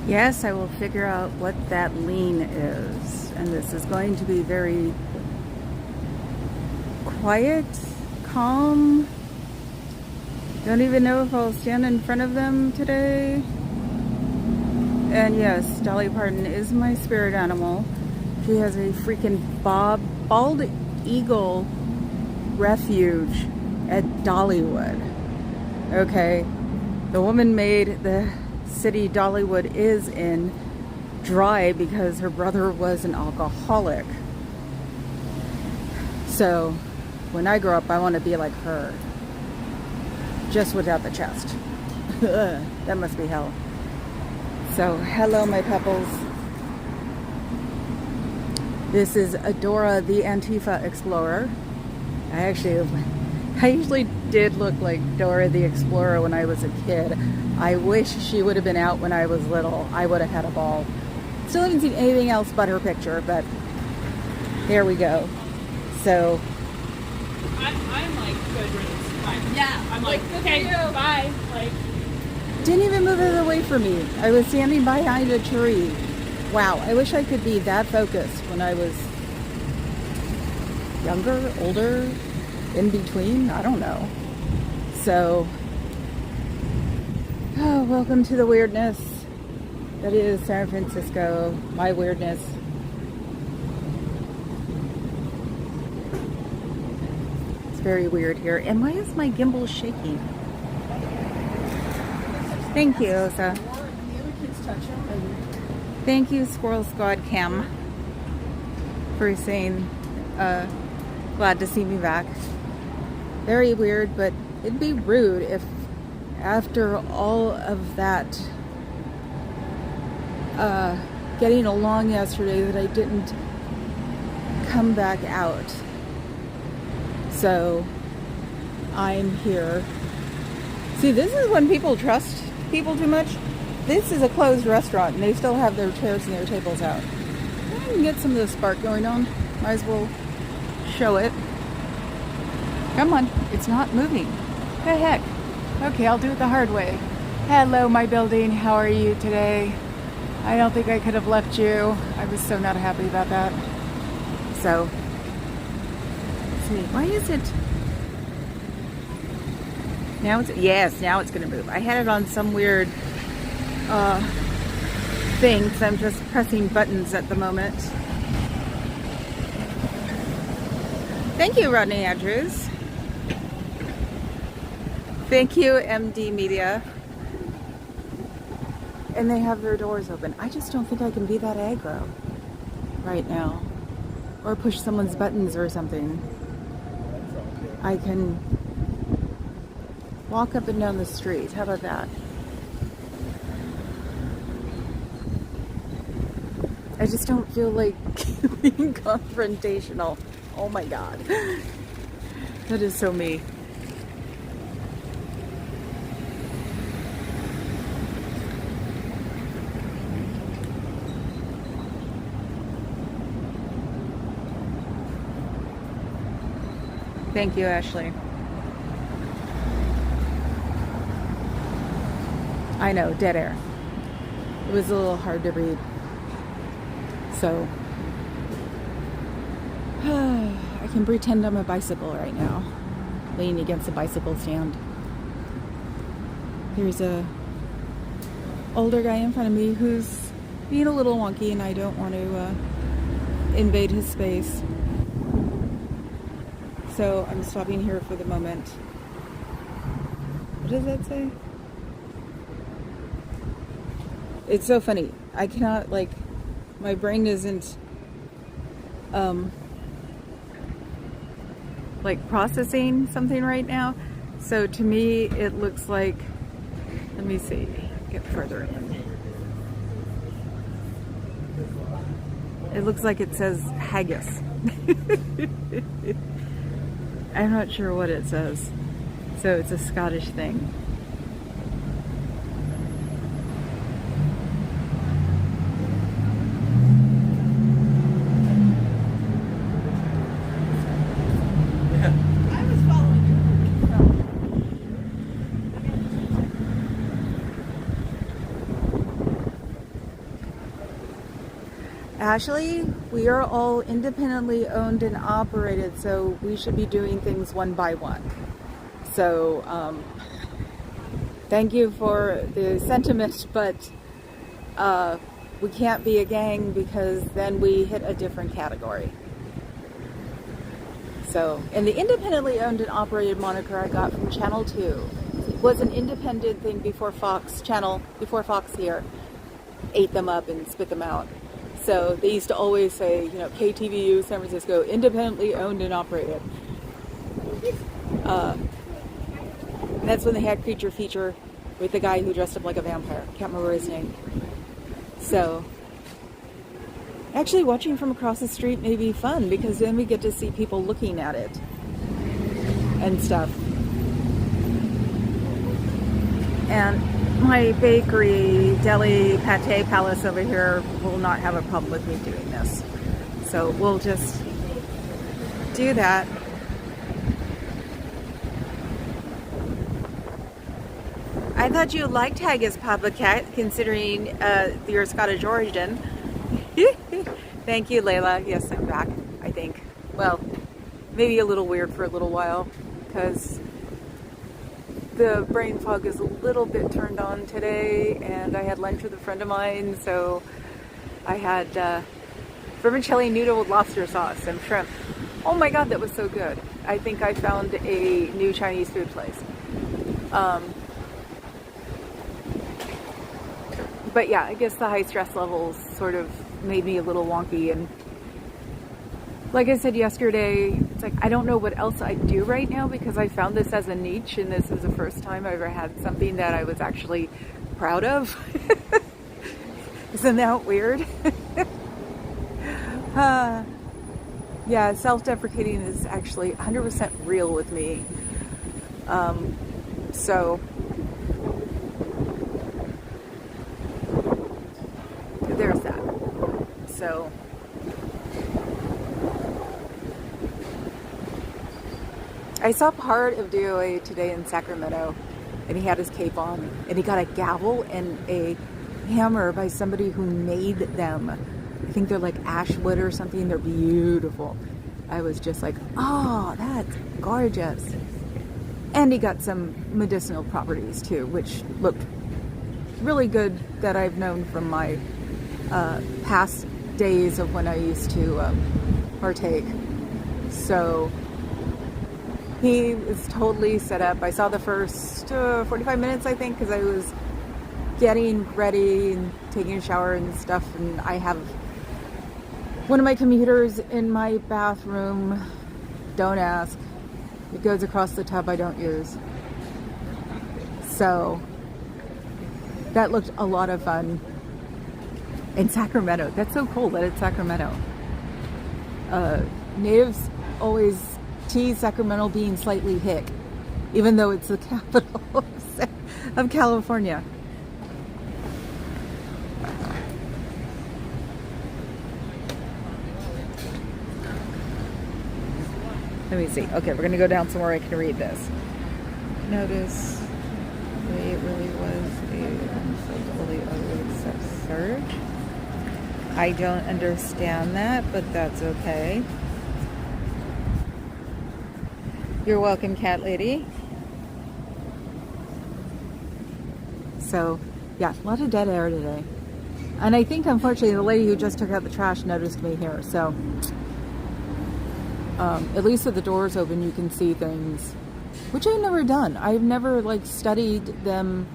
Yes, I will figure out what that lean is. And this is going to be very quiet, calm. Don't even know if I'll stand in front of them today. And yes, Dolly Parton is my spirit animal. She has a freaking bald eagle refuge at Dollywood. Okay, the woman made the city Dollywood is in dry because her brother was an alcoholic. So when I grow up, I want to be like her, just without the chest. That must be hell. So hello my pebbles. This is Adora the Antifa Explorer. I usually did look like Dora the Explorer when I was a kid. I wish she would have been out when I was little. I would have had a ball. Still haven't seen anything else but her picture, but there we go. So I'm like good riddance. Fine. Yeah. I'm like okay, bye. Like didn't even move out of the way for me. I was standing behind a tree. Wow, I wish I could be that focused when I was younger, older, in between. I don't know. So, welcome to the weirdness that is San Francisco. My weirdness. It's very weird here. And why is my gimbal shaking? Thank you, Osa. Thank you, Squirrel Squad Cam, for saying glad to see me back. Very weird, but it'd be rude if after all of that getting along yesterday that I didn't come back out. So I'm here. See, this is when people trust people too much. This is a closed restaurant and they still have their chairs and their tables out. I can get some of the spark going on. Might as well show it. Come on, it's not moving. The heck? Okay, I'll do it the hard way. Hello, my building. How are you today? I don't think I could have left you. I was so not happy about that. So, let's see. Why is it? Now it's, yes, now it's going to move. I had it on some weird thing because I'm just pressing buttons at the moment. Thank you, Rodney Andrews. Thank you, MD Media. And they have their doors open. I just don't think I can be that aggro right now. Or push someone's buttons or something. I can walk up and down the street. How about that? I just don't feel like being confrontational. Oh my God. That is so me. Thank you, Ashley. I know, dead air. It was a little hard to read. So, I can pretend I'm a bicycle right now, leaning against a bicycle stand. There's a older guy in front of me who's being a little wonky and I don't want to invade his space. So I'm stopping here for the moment. What does that say? It's so funny. I cannot, like, my brain isn't like processing something right now. So to me it looks like, let me see, get further in. It looks like it says haggis. I'm not sure what it says. So it's a Scottish thing. Ashley, we are all independently owned and operated, so we should be doing things one by one. So, thank you for the sentiment, but we can't be a gang because then we hit a different category. So, and the independently owned and operated moniker I got from Channel 2. It was an independent thing before Fox here ate them up and spit them out. So they used to always say, you know, KTVU, San Francisco, independently owned and operated. And that's when they had Creature Feature with the guy who dressed up like a vampire. Can't remember his name. So, actually watching from across the street may be fun because then we get to see people looking at it and stuff. And my bakery, deli, pate palace over here will not have a problem with me doing this. So we'll just do that. I thought you liked Haggis Papa Cat, considering your Scottish origin. Thank you, Layla. Yes, I'm back, I think. Well, maybe a little weird for a little while, because the brain fog is a little bit turned on today, and I had lunch with a friend of mine, so I had vermicelli noodle with lobster sauce and shrimp. Oh my god, that was so good. I think I found a new Chinese food place. But yeah, I guess the high stress levels sort of made me a little wonky, and like I said yesterday, it's like I don't know what else I do right now because I found this as a niche, and this is the first time I ever had something that I was actually proud of. Isn't that weird? Yeah, self-deprecating is actually 100% real with me. So there's that. So I saw part of DOA today in Sacramento, and he had his cape on, and he got a gavel and a hammer by somebody who made them. I think they're like ash wood or something. They're beautiful. I was just like, oh, that's gorgeous. And he got some medicinal properties too, which looked really good, that I've known from my past days of when I used to partake. So he was totally set up. I saw the first 45 minutes, I think, because I was getting ready and taking a shower and stuff, and I have one of my computers in my bathroom. Don't ask. It goes across the tub I don't use. So that looked a lot of fun. In Sacramento. That's so cool that it's Sacramento. Natives always tease Sacramento being slightly hick, even though it's the capital of California. Let me see. Okay, we're going to go down somewhere I can read this. Notice it really was a fully surge. I don't understand that, but that's okay. You're welcome, cat lady. So, yeah, a lot of dead air today. And I think, unfortunately, the lady who just took out the trash noticed me here. So, at least with the doors open, you can see things, which I've never done. I've never, like, studied them,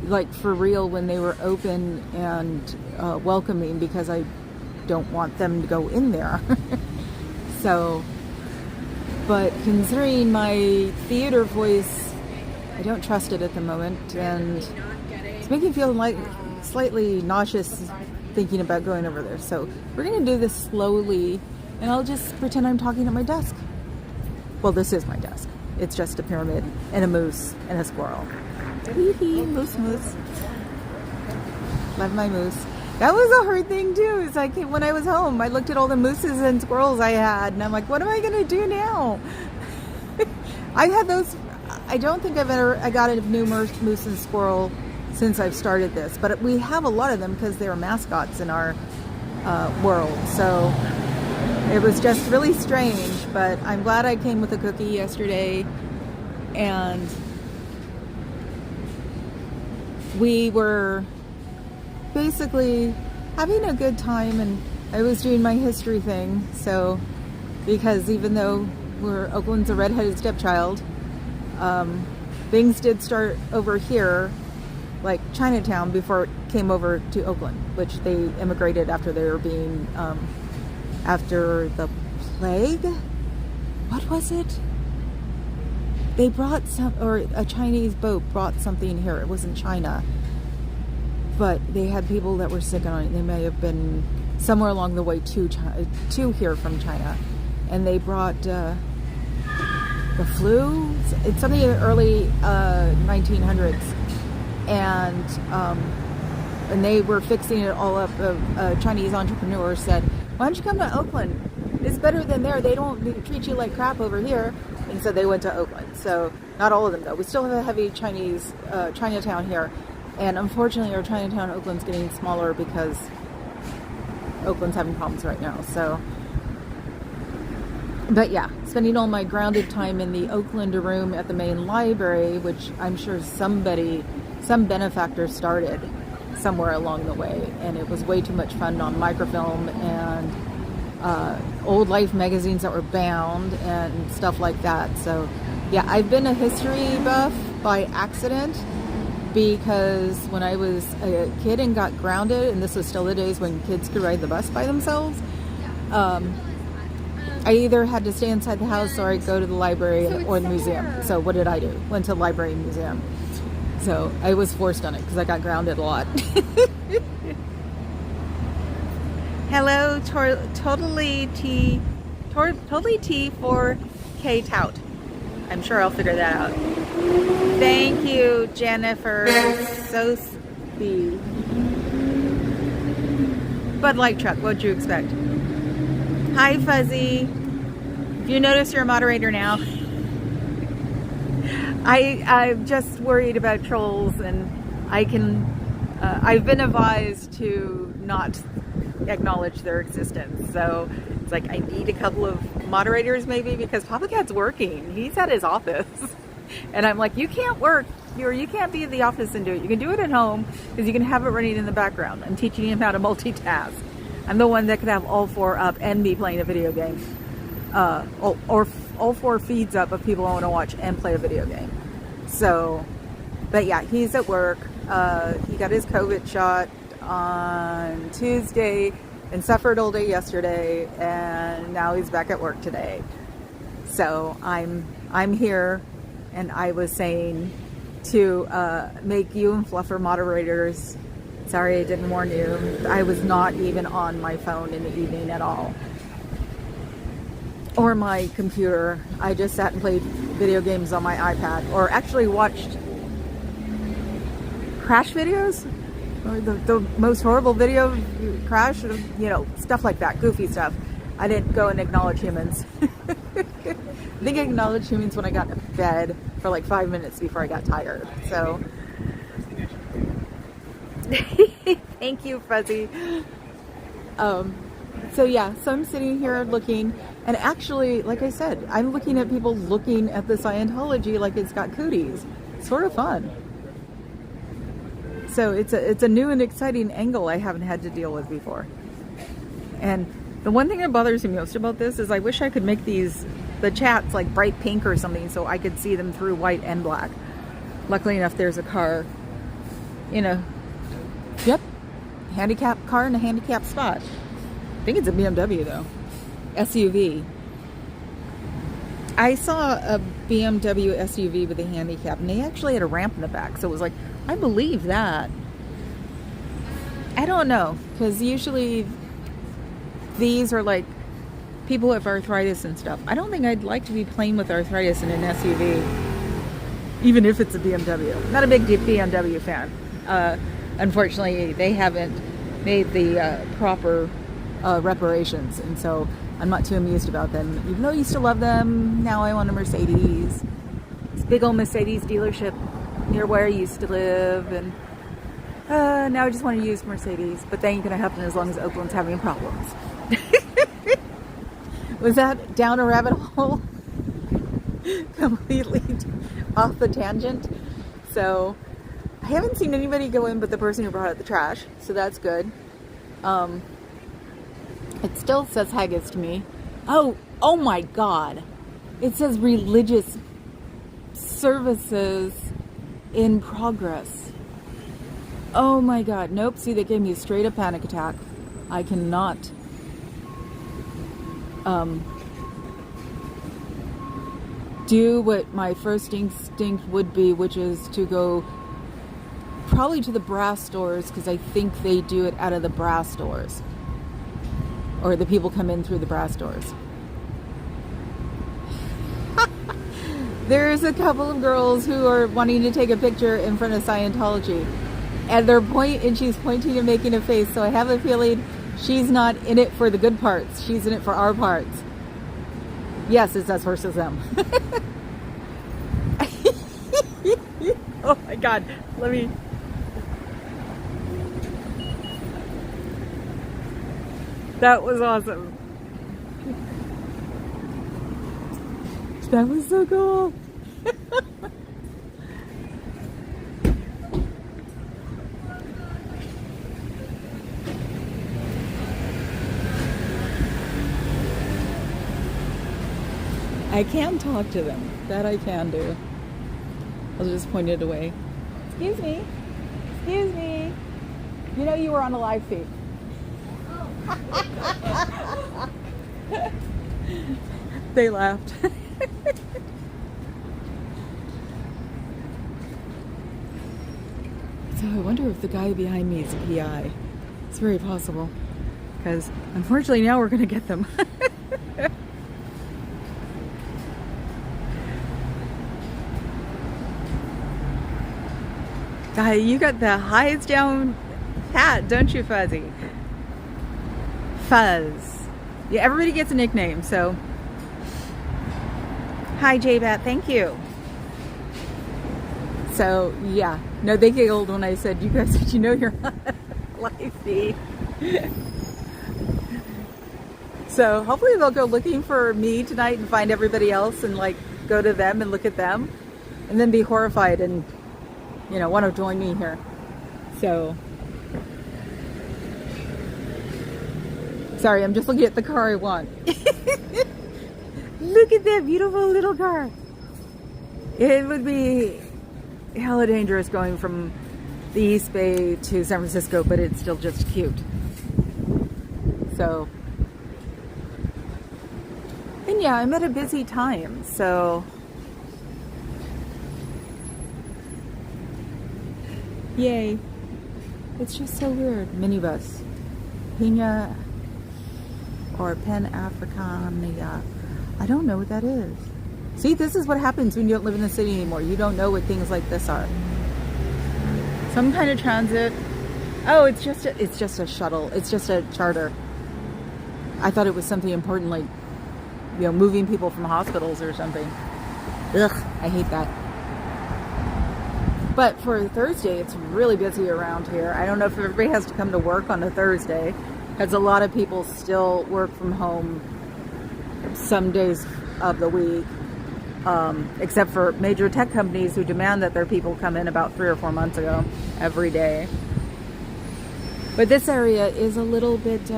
like, for real when they were open and welcoming, because I don't want them to go in there. So, but considering my theater voice, I don't trust it at the moment, and it's making me feel like slightly nauseous thinking about going over there. So we're going to do this slowly, and I'll just pretend I'm talking at my desk. Well, this is my desk. It's just a pyramid and a moose and a squirrel. Moose. Love my moose. That was a hard thing too. It's like when I was home, I looked at all the mooses and squirrels I had, and I'm like, what am I going to do now? I had those. I don't think I got a new moose and squirrel since I've started this, but we have a lot of them because they're mascots in our world. So it was just really strange, but I'm glad I came with a cookie yesterday, and we were basically having a good time, and I was doing my history thing. So because even though Oakland's a redheaded stepchild, things did start over here, like Chinatown, before it came over to Oakland, which they immigrated after they were being, after the plague. What was it? They brought or a Chinese boat brought something here. It wasn't China, but they had people that were sick on it. They may have been somewhere along the way to here from China, and they brought the flu. It's something in the early 1900s, and they were fixing it all up. A Chinese entrepreneur said, "Why don't you come to Oakland? It's better than there. They don't treat you like crap over here." And so they went to Oakland. So not all of them though. We still have a heavy Chinese Chinatown here, and unfortunately our Chinatown Oakland's getting smaller because Oakland's having problems right now. So, but yeah, spending all my grounded time in the Oakland room at the main library, which I'm sure some benefactor started somewhere along the way, and it was way too much fun on microfilm and old Life magazines that were bound and stuff like that. So yeah, I've been a history buff by accident, because when I was a kid and got grounded, and this was still the days when kids could ride the bus by themselves, I either had to stay inside the house or I'd go to the library or the museum. So what did I do? Went to the library and museum. So I was forced on it because I got grounded a lot. Hello, totally T for K Tout. I'm sure I'll figure that out. Thank you, Jennifer. So speed. Bud Light truck. What'd you expect? Hi, Fuzzy. If you notice, you're a moderator now. I'm just worried about trolls, and I've been advised to not acknowledge their existence. So it's like I need a couple of moderators maybe, because Papa Cat's working. He's at his office. And I'm like, you can't work, or you can't be at the office and do it. You can do it at home because you can have it running in the background. I'm teaching him how to multitask. I'm the one that could have all four up and be playing a video game. Or all four feeds up of people I want to watch and play a video game. So, but yeah, he's at work. He got his COVID shot on Tuesday and suffered all day yesterday, and now he's back at work today. So I'm here, and I was saying to make you and Fluffer moderators. Sorry I didn't warn you. I was not even on my phone in the evening at all, or my computer. I just sat and played video games on my iPad, or actually watched crash videos, or the most horrible video crash, stuff like that, goofy stuff. I didn't go and acknowledge humans. I think I acknowledged humans when I got to bed for like 5 minutes before I got tired. So thank you, Fuzzy. So yeah, so I'm sitting here looking, and actually, like I said, I'm looking at people looking at the Scientology like it's got cooties. It's sort of fun. So it's a new and exciting angle I haven't had to deal with before. And the one thing that bothers me most about this is I wish I could make the chats like bright pink or something so I could see them through white and black. Luckily enough, there's a car, yep, handicapped car in a handicapped spot. I think it's a BMW though, SUV. I saw a BMW SUV with a handicap, and they actually had a ramp in the back, so it was like, I believe that. I don't know, because usually these are like people with arthritis and stuff. I don't think I'd like to be playing with arthritis in an SUV, even if it's a BMW. I'm not a big BMW fan. Unfortunately, they haven't made the proper reparations, and so I'm not too amused about them. Even though I used to love them, now I want a Mercedes. This big old Mercedes dealership near where I used to live, and Now I just want to use Mercedes, but that ain't gonna happen as long as Oakland's having problems. Was that down a rabbit hole? Completely off the tangent. So I haven't seen anybody go in but the person who brought out the trash, so that's good. It still says haggis to me. Oh my God. It says religious services in progress. Oh my God. Nope. See, they gave me a straight up panic attack. I cannot do what my first instinct would be, which is to go probably to the brass doors, because I think they do it out of the brass doors, or the people come in through the brass doors. There's a couple of girls who are wanting to take a picture in front of Scientology, and she's pointing and making a face, so I have a feeling she's not in it for the good parts. She's in it for our parts. Yes, it's us versus them. Oh my God. That was awesome. That was so cool. I can talk to them. That I can do. I'll just point it away. Excuse me. Excuse me. You know you were on a live feed. They laughed. So I wonder if the guy behind me is a PI. It's very possible. Because unfortunately now we're going to get them. Guy, you got the highs down pat, don't you, Fuzzy? Fuzz. Yeah, everybody gets a nickname, so. Hi, J-Bat, thank you. So, yeah. No, they giggled when I said, you guys, did you know you're on a live feed? So, hopefully they'll go looking for me tonight and find everybody else and, like, go to them and look at them. And then be horrified and, you know, want to join me here. So. Sorry, I'm just looking at the car I want. Look at that beautiful little car. It would be hella dangerous going from the East Bay to San Francisco, but it's still just cute. So, and yeah, I'm at a busy time, so yay. It's just so weird. Minibus. Pina or Pan-Africania. I don't know what that is. See, this is what happens when you don't live in the city anymore. You don't know what things like this are. Some kind of transit. Oh, it's just a shuttle. It's just a charter. I thought it was something important, like, you know, moving people from hospitals or something. Ugh, I hate that. But for Thursday, it's really busy around here. I don't know if everybody has to come to work on a Thursday, because a lot of people still work from home some days of the week, except for major tech companies who demand that their people come in about 3 or 4 months ago every day. But this area is a little bit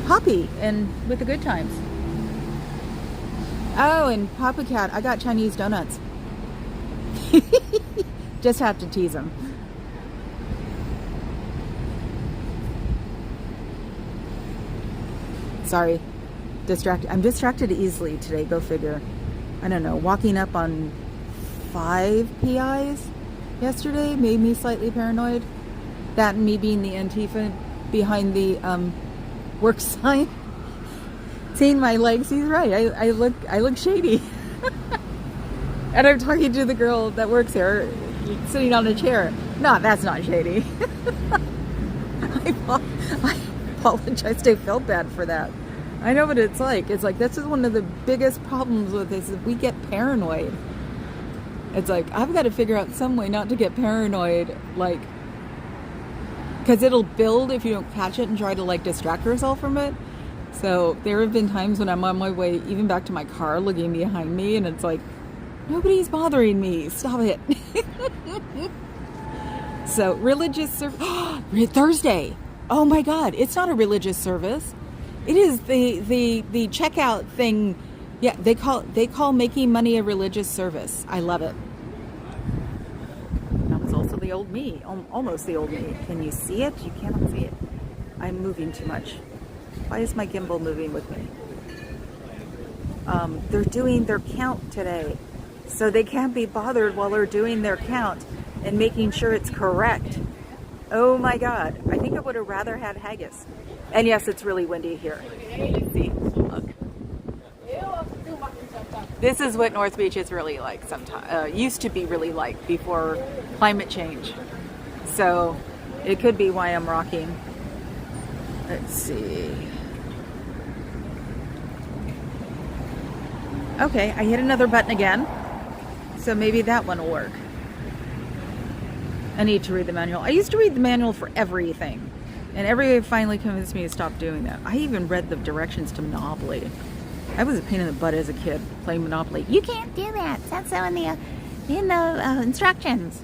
hoppy and with the good times. Oh, and Papa Cat, I got Chinese donuts. Just have to tease him. Sorry. I'm distracted easily today, go figure. I don't know, walking up on 5 PIs yesterday made me slightly paranoid. That and me being the Antifa behind the work sign. Seeing my legs, he's right. I look shady. And I'm talking to the girl that works here, sitting on a chair. No, that's not shady. I apologize. I felt bad for that. I know what it's like. It's like, this is one of the biggest problems with this, is we get paranoid. It's like, I've got to figure out some way not to get paranoid, like, because it'll build if you don't catch it and try to like distract yourself from it. So there have been times when I'm on my way, even back to my car, looking behind me, and it's like, nobody's bothering me. Stop it. So religious service. Thursday. Oh my God. It's not a religious service. It is the checkout thing. Yeah, they call making money a religious service. I love it. That was also the old me. Almost the old me. Can you see it? You cannot see it. I'm moving too much. Why is my gimbal moving with me? They're doing their count today. So they can't be bothered while they're doing their count and making sure it's correct. Oh my God. I think I would have rather had haggis. And yes, it's really windy here. See, look. This is what North Beach is really like sometimes. Used to be really like before climate change. So it could be why I'm rocking. Let's see. Okay, I hit another button again. So maybe that one will work. I need to read the manual. I used to read the manual for everything. And everybody finally convinced me to stop doing that. I even read the directions to Monopoly. I was a pain in the butt as a kid playing Monopoly. You can't do that. That's so in the instructions.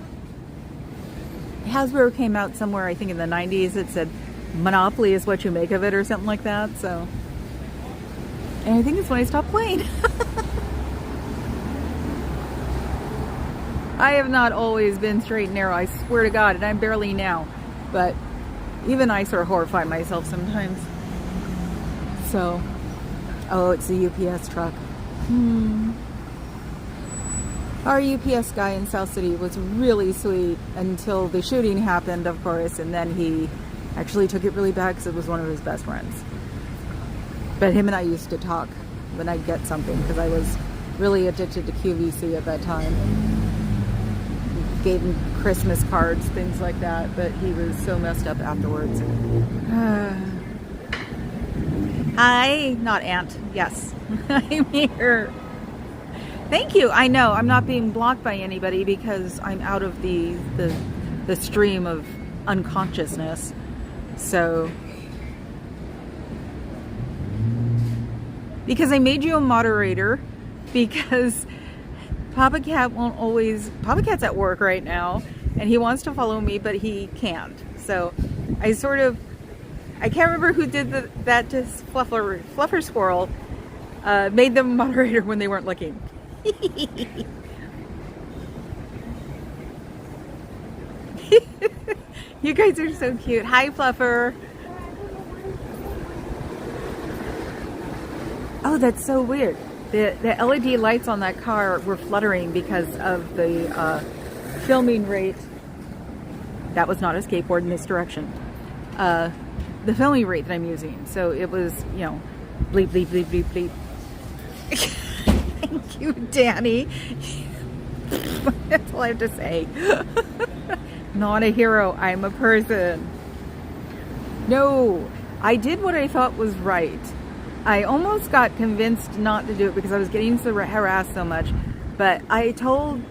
Hasbro came out somewhere, I think in the 90s. It said, Monopoly is what you make of it or something like that. So, and I think it's when I stopped playing. I have not always been straight and narrow, I swear to God, and I'm barely now. But even I sort of horrify myself sometimes. So, oh, it's a UPS truck. Our UPS guy in South City was really sweet until the shooting happened, of course, and then he actually took it really bad because it was one of his best friends. But him and I used to talk when I'd get something because I was really addicted to QVC at that time. Gave him Christmas cards, things like that, but he was so messed up afterwards. Hi, not Aunt. Yes, I'm here. Thank you. I know I'm not being blocked by anybody because I'm out of the stream of unconsciousness. So, because I made you a moderator, because Papa Cat won't always. Papa Cat's at work right now, and he wants to follow me, but he can't. So, I can't remember who did that to Fluffer Squirrel. Made them a moderator when they weren't looking. You guys are so cute. Hi, Fluffer. Oh, that's so weird. The LED lights on that car were fluttering because of the filming rate. That was not a skateboard, misdirection. The filming rate that I'm using. So it was, you know, bleep, bleep, bleep, bleep, bleep. Thank you, Danny. That's all I have to say. Not a hero, I'm a person. No, I did what I thought was right. I almost got convinced not to do it because I was getting so harassed so much. But I told